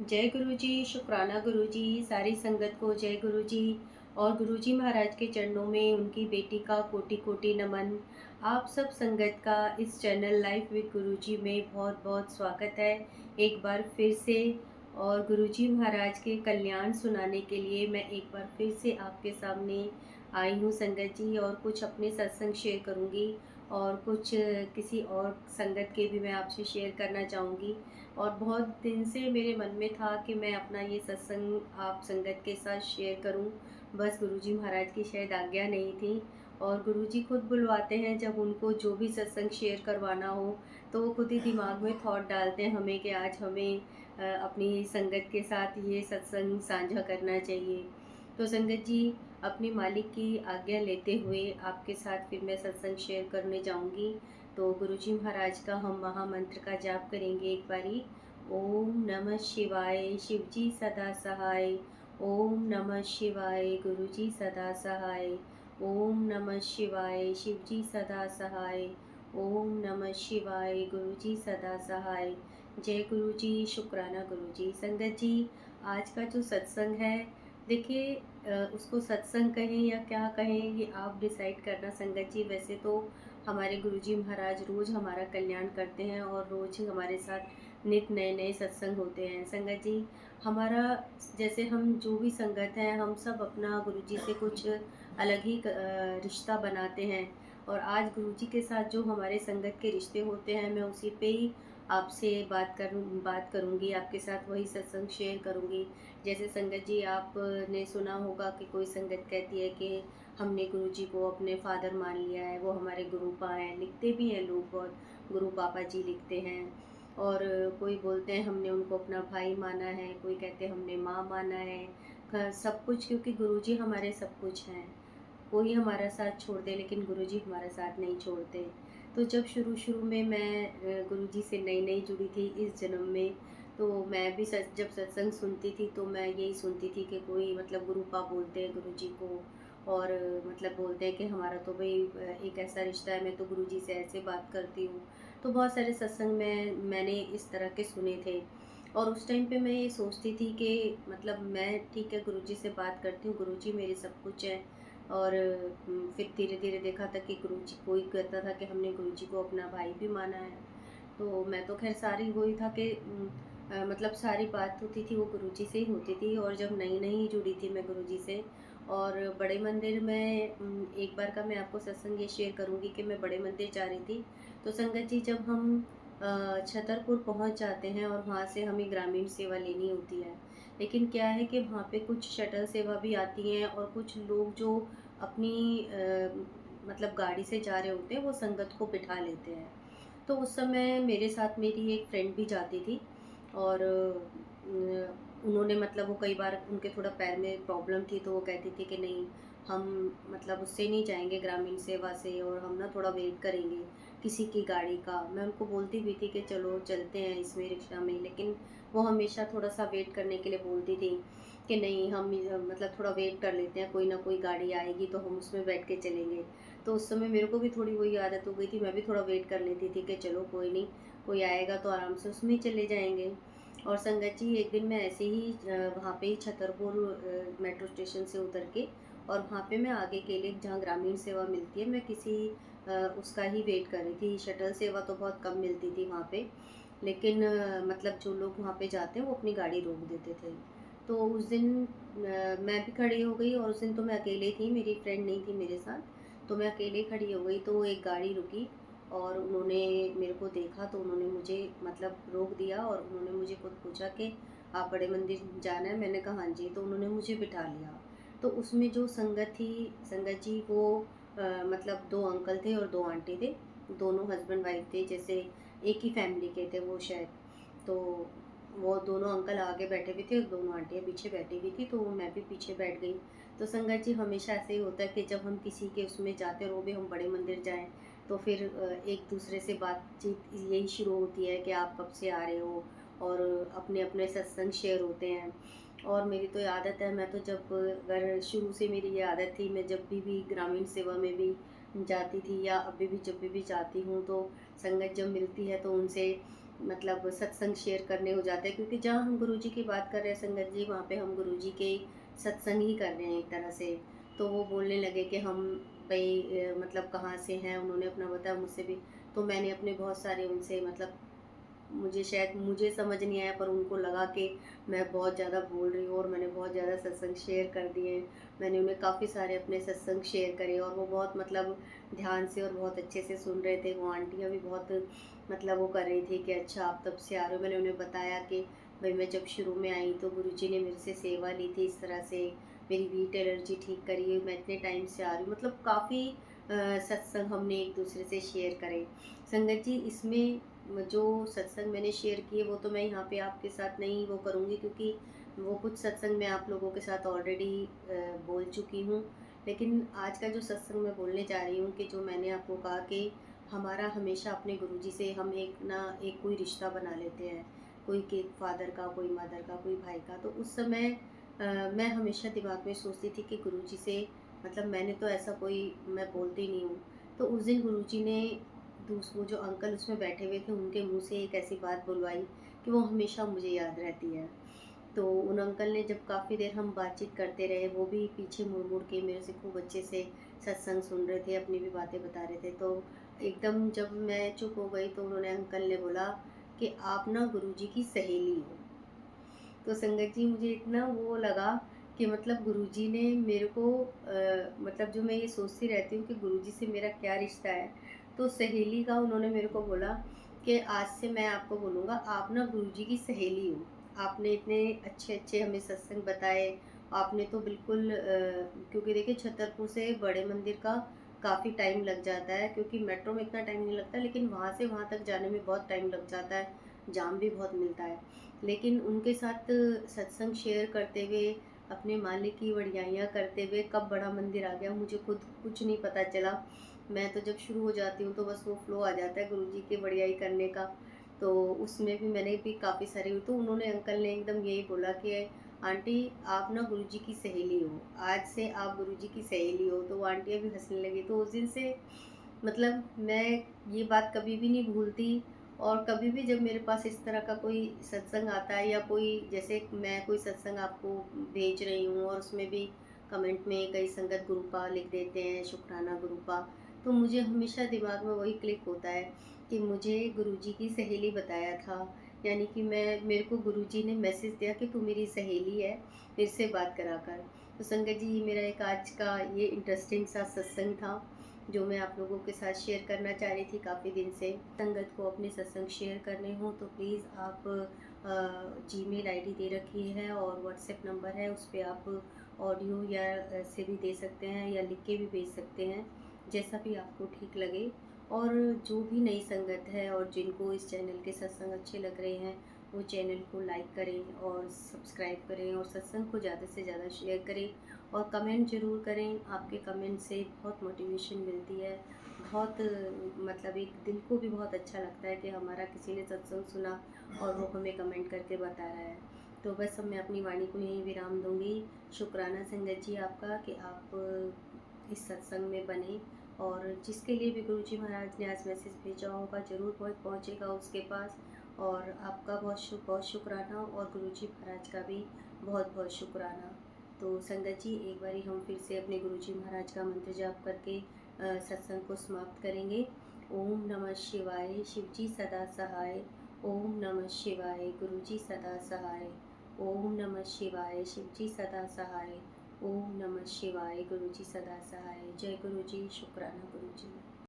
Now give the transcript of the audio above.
जय गुरु जी, शुक्राना गुरु जी, सारी संगत को जय गुरु जी। और गुरु जी महाराज के चरणों में उनकी बेटी का कोटि कोटि नमन। आप सब संगत का इस चैनल लाइफ विद गुरु जी में बहुत बहुत स्वागत है एक बार फिर से। और गुरु जी महाराज के कल्याण सुनाने के लिए मैं एक बार फिर से आपके सामने आई हूँ संगत जी, और कुछ अपने सत्संग शेयर करूँगी और कुछ किसी और संगत के भी मैं आपसे शेयर करना चाहूँगी। और बहुत दिन से मेरे मन में था कि मैं अपना ये सत्संग आप संगत के साथ शेयर करूं, बस गुरुजी महाराज की शायद आज्ञा नहीं थी। और गुरुजी खुद बुलवाते हैं जब उनको जो भी सत्संग शेयर करवाना हो, तो वो खुद ही दिमाग में थॉट डालते हैं हमें कि आज हमें अपनी संगत के साथ ये सत्संग साझा करना चाहिए। तो संगत जी, अपनी मालिक की आज्ञा लेते हुए आपके साथ फिर मैं सत्संग शेयर करने जाऊंगी। तो गुरुजी महाराज का हम महामंत्र का जाप करेंगे एक बारी। ओम नमः शिवाय, शिवजी सदा सहाय। ओम नमः शिवाय, गुरुजी सदा सहाय। ओम नमः शिवाय, शिवजी सदा सहाय। ओम नमः शिवाय, गुरुजी सदा सहाय। जय गुरु जी, शुक्राना गुरु जी। संगत जी, आज का जो सत्संग है, देखिए उसको सत्संग कहें या क्या कहें ये आप डिसाइड करना संगत जी। वैसे तो हमारे गुरुजी महाराज रोज़ हमारा कल्याण करते हैं और रोज़ ही हमारे साथ नित नए नए सत्संग होते हैं संगत जी। हमारा जैसे हम जो भी संगत हैं, हम सब अपना गुरुजी से कुछ अलग ही रिश्ता बनाते हैं। और आज गुरुजी के साथ जो हमारे संगत के रिश्ते होते हैं, मैं उसी पे ही आपसे बात करूँगी, आपके साथ वही सत्संग शेयर करूँगी। जैसे संगत जी, आपने सुना होगा कि कोई संगत कहती है कि हमने गुरुजी को अपने फादर मान लिया है, वो हमारे गुरुपा हैं, लिखते भी हैं लोग बहुत, गुरु पापा जी लिखते हैं। और कोई बोलते हैं हमने उनको अपना भाई माना है, कोई कहते हैं हमने माँ माना है। सब कुछ, क्योंकि गुरुजी हमारे सब कुछ हैं। कोई हमारा साथ छोड़ दे लेकिन गुरुजी हमारा साथ नहीं छोड़ते। तो जब शुरू-शुरू में मैं गुरुजी से नई-नई जुड़ी थी इस जन्म में, तो मैं भी जब सत्संग सुनती थी तो मैं यही सुनती थी कि कोई मतलब गुरुपा बोलते हैं गुरुजी को। और मतलब बोलते हैं कि हमारा तो भई एक ऐसा रिश्ता है, मैं तो गुरुजी से ऐसे बात करती हूँ। तो बहुत सारे सत्संग में मैंने इस तरह के सुने थे। और उस टाइम पे मैं ये सोचती थी कि मतलब मैं ठीक है गुरुजी से बात करती हूँ, गुरुजी मेरे सब कुछ हैं। और फिर धीरे-धीरे देखा था कि गुरुजी, कोई कहता था कि हमने गुरुजी को अपना भाई भी माना है। तो मैं तो ख़ैर सारी वही था कि मतलब सारी बात होती थी वो गुरुजी से ही होती थी। और जब नई-नई जुड़ी थी मैं गुरुजी से, और बड़े मंदिर में एक बार का मैं आपको सत्संग ये शेयर करूँगी कि मैं बड़े मंदिर जा रही थी। तो संगत जी, जब हम छतरपुर पहुँच जाते हैं और वहाँ से हमें ग्रामीण सेवा लेनी होती है। लेकिन क्या है कि वहाँ पे कुछ शटल सेवा भी आती हैं, और कुछ लोग जो अपनी मतलब गाड़ी से जा रहे होते हैं, वो संगत को बिठा लेते हैं। तो उस समय मेरे साथ मेरी एक फ्रेंड भी जाती थी। और उन्होंने मतलब वो कई बार उनके थोड़ा पैर में प्रॉब्लम थी, तो वो कहती थी कि नहीं, हम मतलब उससे नहीं जाएँगे ग्रामीण सेवा से, और हम ना थोड़ा वेट करेंगे किसी की गाड़ी का। मैं उनको बोलती भी थी कि चलो चलते हैं इसमें रिक्शा में, लेकिन वो हमेशा थोड़ा-सा वेट करने के लिए बोलती थी कि नहीं, हम मतलब थोड़ा वेट कर लेते हैं, कोई ना कोई गाड़ी आएगी तो हम उसमें बैठ के चलेंगे। तो उस समय मेरे को भी थोड़ी वही आदत हो गई थी, मैं भी थोड़ा वेट कर लेती थी कि चलो कोई नहीं, कोई आएगा तो आराम से उसमें ही चले जाएँगे। और संगत जी, एक दिन मैं ऐसे ही वहाँ पे ही छतरपुर मेट्रो स्टेशन से उतर के, और वहाँ पे मैं आगे के लिए जहाँ ग्रामीण सेवा मिलती है, मैं किसी उसका ही वेट कर रही थी। शटल सेवा तो बहुत कम मिलती थी वहाँ पे, लेकिन मतलब जो लोग वहाँ पे जाते हैं वो अपनी गाड़ी रोक देते थे। तो उस दिन मैं भी खड़ी हो गई, और उस दिन तो मैं अकेले थी, मेरी फ्रेंड नहीं थी मेरे साथ। तो मैं अकेले खड़ी हो गई, तो एक गाड़ी रुकी और उन्होंने मेरे को देखा, तो उन्होंने मुझे मतलब रोक दिया, और उन्होंने मुझे खुद पूछा कि आप बड़े मंदिर जाना है? मैंने कहा हाँ जी, तो उन्होंने मुझे बिठा लिया। तो उसमें जो संगत थी, संगत जी वो मतलब 2 अंकल थे और 2 आंटी थे, दोनों हस्बैंड वाइफ थे, जैसे एक ही फैमिली के थे वो शायद। तो वो दोनों अंकल आगे बैठे हुए थे और दोनों आंटियाँ पीछे बैठी हुई थी, तो मैं भी पीछे बैठ गई। तो संगत जी, हमेशा ऐसे ही होता है कि जब हम किसी के उसमें जाते हैं, और वो भी हम बड़े मंदिर जाएँ, तो फिर एक दूसरे से बातचीत यही शुरू होती है कि आप कब से आ रहे हो, और अपने-अपने सत्संग शेयर होते हैं। और मेरी तो ये आदत है, मैं तो जब अगर शुरू से मेरी ये आदत थी, मैं जब भी ग्रामीण सेवा में भी जाती थी या अभी भी जब भी जाती हूँ, तो संगत जब मिलती है तो उनसे मतलब सत्संग शेयर करने हो जाते हैं, क्योंकि जहाँ हम गुरुजी की बात कर रहे हैं संगत जी, वहाँ पे हम गुरुजी के सत्संग ही कर रहे हैं एक तरह से। तो वो बोलने लगे कि हम भाई मतलब कहाँ से हैं, उन्होंने अपना बताया मुझसे भी। तो मैंने अपने बहुत सारे उनसे मतलब, मुझे शायद मुझे समझ नहीं आया पर उनको लगा कि मैं बहुत ज़्यादा बोल रही हूँ और मैंने बहुत ज़्यादा सत्संग शेयर कर दिए। मैंने उन्हें काफ़ी सारे अपने सत्संग शेयर करे और वो बहुत मतलब ध्यान से और बहुत अच्छे से सुन रहे थे। वो आंटियाँ भी बहुत मतलब वो कर रही थी कि अच्छा आप तब से आ रहे हो। मैंने उन्हें बताया कि भाई मैं जब शुरू में आई तो गुरुजी ने मेरे से सेवा ली थी इस तरह से, मेरी वीट एलर्जी ठीक करी है, मैं इतने टाइम से आ रही हूँ। मतलब काफ़ी सत्संग हमने एक दूसरे से शेयर करे। संगत जी, इसमें जो सत्संग मैंने शेयर किए वो तो मैं यहाँ पे आपके साथ नहीं वो करूँगी, क्योंकि वो कुछ सत्संग मैं आप लोगों के साथ ऑलरेडी बोल चुकी हूँ। लेकिन आज का जो सत्संग मैं बोलने जा रही हूँ, कि जो मैंने आपको कहा कि हमारा हमेशा अपने गुरुजी से हम एक ना एक कोई रिश्ता बना लेते हैं, कोई के फादर का, कोई मदर का, कोई भाई का। तो उस समय मैं हमेशा दिमाग में सोचती थी कि गुरुजी से मतलब मैंने तो ऐसा कोई, मैं बोलती नहीं हूँ। तो उस दिन गुरुजी ने वो जो अंकल उसमें बैठे हुए थे उनके मुंह से एक ऐसी बात बुलवाई कि वो हमेशा मुझे याद रहती है। तो उन अंकल ने जब काफ़ी देर हम बातचीत करते रहे, वो भी पीछे मुड़ मुड़ के मेरे से खूब अच्छे से सत्संग सुन रहे थे, अपनी भी बातें बता रहे थे। तो एकदम जब मैं चुप हो गई तो उन्होंने, अंकल ने बोला कि आप ना गुरुजी की सहेली हो। तो संगत जी, मुझे इतना वो लगा कि मतलब गुरुजी ने मेरे को मतलब जो मैं ये सोचती रहती हूँ कि गुरुजी से मेरा क्या रिश्ता है, तो सहेली का उन्होंने मेरे को बोला कि आज से मैं आपको बोलूँगा आप ना गुरुजी की सहेली हो। आपने इतने अच्छे-अच्छे हमें सत्संग बताए, आपने तो बिल्कुल क्योंकि देखिए छतरपुर से बड़े मंदिर का काफ़ी टाइम लग जाता है, क्योंकि मेट्रो में इतना टाइम नहीं लगता, लेकिन वहाँ से वहाँ तक जाने में बहुत टाइम लग जाता है, जाम भी बहुत मिलता है। लेकिन उनके साथ सत्संग शेयर करते हुए, अपने मालिक की बढ़ियाइयाँ करते हुए कब बड़ा मंदिर आ गया मुझे खुद कुछ नहीं पता चला। मैं तो जब शुरू हो जाती हूँ तो बस वो फ्लो आ जाता है गुरुजी की बढ़ियाई करने का। तो उसमें भी मैंने भी काफ़ी सारी, तो उन्होंने, अंकल ने एकदम यही बोला कि आंटी आप ना गुरुजी की सहेली हो, आज से आप गुरुजी की सहेली हो। तो वो आंटियाँ भी हँसने लगी। तो उस दिन से मतलब मैं ये बात कभी भी नहीं भूलती। और कभी भी जब मेरे पास इस तरह का कोई सत्संग आता है, या कोई जैसे मैं कोई सत्संग आपको भेज रही हूँ और उसमें भी कमेंट में कई संगत गुरुपा लिख देते हैं, शुक्राना गुरुपा, तो मुझे हमेशा दिमाग में वही क्लिक होता है कि मुझे गुरुजी की सहेली बताया था। यानी कि मेरे को गुरुजी ने मैसेज दिया कि तू मेरी सहेली है, मेरे से बात करा कर। तो संगत जी, ये मेरा एक आज का ये इंटरेस्टिंग सा सत्संग था, जो मैं आप लोगों के साथ शेयर करना चाह रही थी काफ़ी दिन से। संगत को अपने सत्संग शेयर करने हो तो प्लीज़ आप जीमेल आईडी दे रखी है और व्हाट्सएप नंबर है, उस पे आप ऑडियो या से भी दे सकते हैं या लिख के भी भेज सकते हैं, जैसा भी आपको ठीक लगे। और जो भी नई संगत है और जिनको इस चैनल के सत्संग अच्छे लग रहे हैं, वो चैनल को लाइक करें और सब्सक्राइब करें और सत्संग को ज़्यादा से ज़्यादा शेयर करें और कमेंट ज़रूर करें। आपके कमेंट से बहुत मोटिवेशन मिलती है, बहुत मतलब एक दिल को भी बहुत अच्छा लगता है कि हमारा किसी ने सत्संग सुना और वो हमें कमेंट करके बता रहा है। तो बस अब मैं अपनी वाणी को यहीं विराम दूंगी। शुक्राना संगत जी आपका कि आप इस सत्संग में बने, और जिसके लिए भी गुरुजी महाराज ने आज मैसेज भेजा होगा ज़रूर पहुँचेगा उसके पास। और आपका बहुत शुक्राना, और गुरुजी महाराज का भी बहुत बहुत शुक्राना। तो संगत जी, एक बारी हम फिर से अपने गुरुजी महाराज का मंत्र जाप करके सत्संग को समाप्त करेंगे। ओम नमः शिवाय, शिवजी सदा सहाय। ओम नमः शिवाय, गुरुजी सदा सहाय। ओम नमः शिवाय, शिवजी सदा सहाय। ओम नमः शिवाय, गुरुजी सदा सहाय। जय गुरुजी, शुक्राना गुरुजी।